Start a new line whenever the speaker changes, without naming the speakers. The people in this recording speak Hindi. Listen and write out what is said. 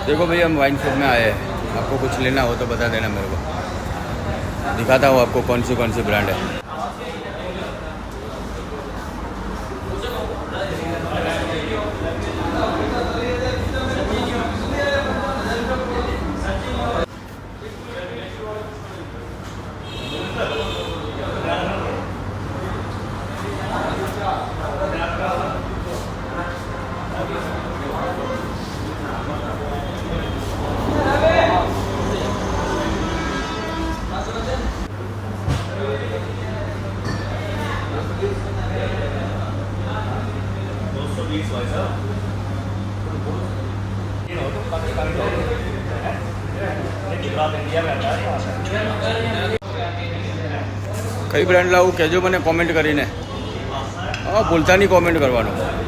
देखो भैया हम वाइन शॉप में आए हैं, आपको कुछ लेना हो तो बता देना मेरे को, दिखाता हूँ आपको कौन सी ब्रांड है। કઈ બ્રાન્ડ લાવું કહેજો મને કોમેન્ટ કરીને. હા ભૂલતા નહીં કોમેન્ટ કરવાનું.